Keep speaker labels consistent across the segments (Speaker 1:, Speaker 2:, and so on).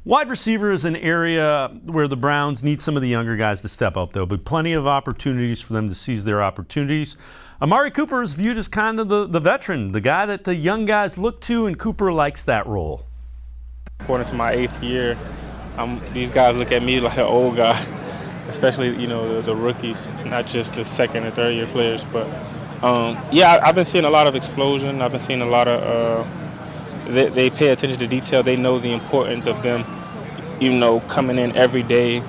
Speaker 1: Wide receiver is an area where the Browns need some of the younger guys to step up, though, but plenty of opportunities for them to seize their opportunities. Amari Cooper is viewed as kind of the veteran, the guy that the young guys look to, and Cooper likes that role.
Speaker 2: According to my 8th year, these guys look at me like an old guy, especially the rookies, not just the 2nd and 3rd year players. But I've been seeing a lot of explosion. I've been seeing a lot of they pay attention to detail. They know the importance of them, coming in every day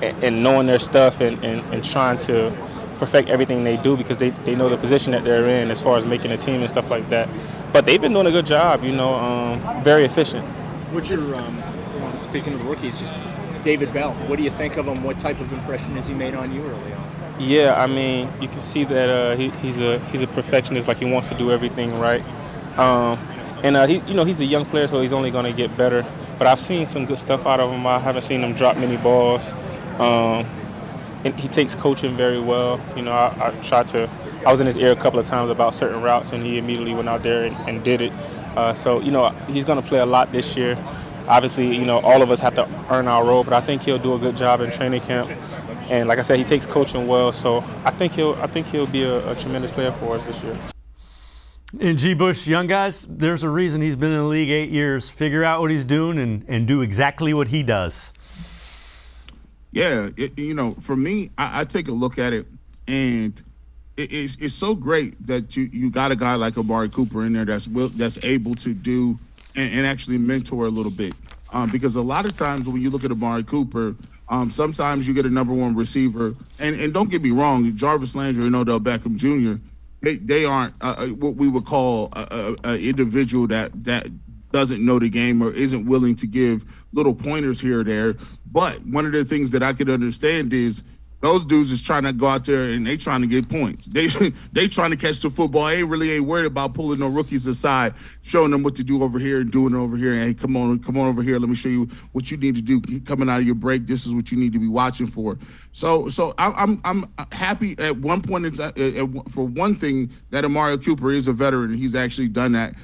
Speaker 2: and knowing their stuff and trying to perfect everything they do, because they know the position that they're in as far as making a team and stuff like that. But they've been doing a good job, very efficient.
Speaker 3: What's your, speaking of rookies, just David Bell, what do you think of him? What type of impression has he made on you early on?
Speaker 2: Yeah, I mean, you can see that he's a perfectionist, like he wants to do everything right. He's a young player, so he's only going to get better. But I've seen some good stuff out of him. I haven't seen him drop many balls. And he takes coaching very well. I was in his ear a couple of times about certain routes, and he immediately went out there and did it. So he's going to play a lot this year. Obviously, all of us have to earn our role, but I think he'll do a good job in training camp. And like I said, he takes coaching well, so I think he'll be a tremendous player for us this year.
Speaker 1: And G. Bush, young guys, there's a reason he's been in the league 8 years. Figure out what he's doing and do exactly what he does.
Speaker 4: Yeah, for me, I take a look at it, and it's so great that you got a guy like Amari Cooper in there that's able to do and actually mentor a little bit. Because a lot of times when you look at Amari Cooper, sometimes you get a number one receiver, and don't get me wrong, Jarvis Landry and Odell Beckham Jr., they aren't what we would call an individual that doesn't know the game or isn't willing to give little pointers here or there. But one of the things that I could understand is those dudes is trying to go out there and they trying to get points. They trying to catch the football. They really ain't worried about pulling no rookies aside, showing them what to do over here and doing it over here. And hey, come on over here. Let me show you what you need to do coming out of your break. This is what you need to be watching for. So I'm happy at one point for one thing that Amari Cooper is a veteran. He's actually done that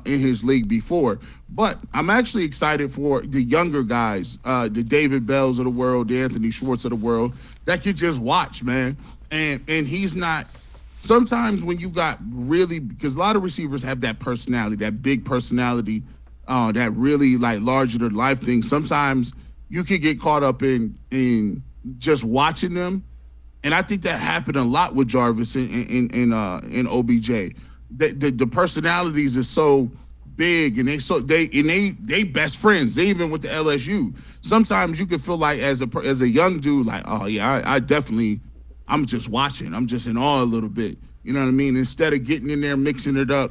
Speaker 4: in his league before. But I'm actually excited for the younger guys, the David Bells of the world, the Anthony Schwartz of the world, that can just watch, man. And he's not – sometimes when you got really – because a lot of receivers have that personality, that big personality, that really, like, larger-than-life thing. Sometimes you can get caught up in just watching them. And I think that happened a lot with Jarvis and OBJ. The personalities is so – big, and they best friends. They even with the LSU. Sometimes you can feel like as a young dude, like, oh yeah, I'm just watching. I'm just in awe a little bit. You know what I mean? Instead of getting in there, mixing it up,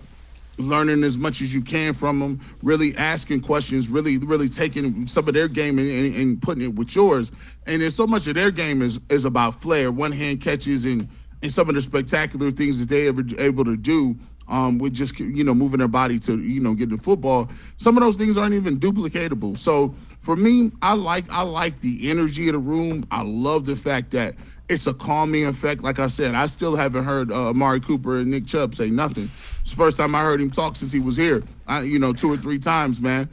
Speaker 4: learning as much as you can from them, really asking questions, really taking some of their game and putting it with yours. And there's so much of their game is about flair, one-hand catches, and some of the spectacular things that they ever able to do. With just, moving their body to, get the football. Some of those things aren't even duplicatable. So for me, I like the energy of the room. I love the fact that it's a calming effect. Like I said, I still haven't heard Amari Cooper and Nick Chubb say nothing. It's the first time I heard him talk since he was here, 2 or 3 times, man.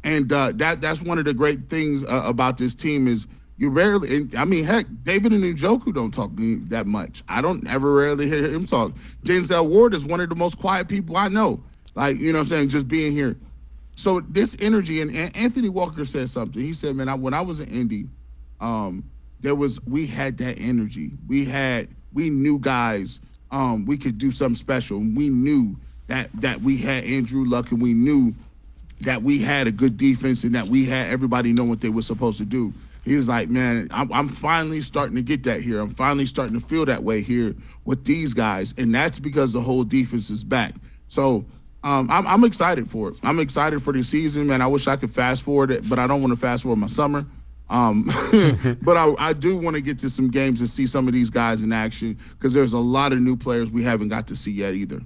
Speaker 4: And that's one of the great things about this team is you rarely, heck, David and Njoku don't talk that much. I don't ever rarely hear him talk. Denzel Ward is one of the most quiet people I know. Like, what I'm saying, just being here. So this energy, and Anthony Walker said something. He said, man, when I was in Indy, we had that energy. We knew guys, we could do something special. And we knew that we had Andrew Luck, and we knew that we had a good defense and that we had everybody know what they were supposed to do. He's like, man, I'm finally starting to get that here. I'm finally starting to feel that way here with these guys, and that's because the whole defense is back. So I'm excited for it. I'm excited for the season, man. I wish I could fast forward it, but I don't want to fast forward my summer. But I do want to get to some games and see some of these guys in action because there's a lot of new players we haven't got to see yet either.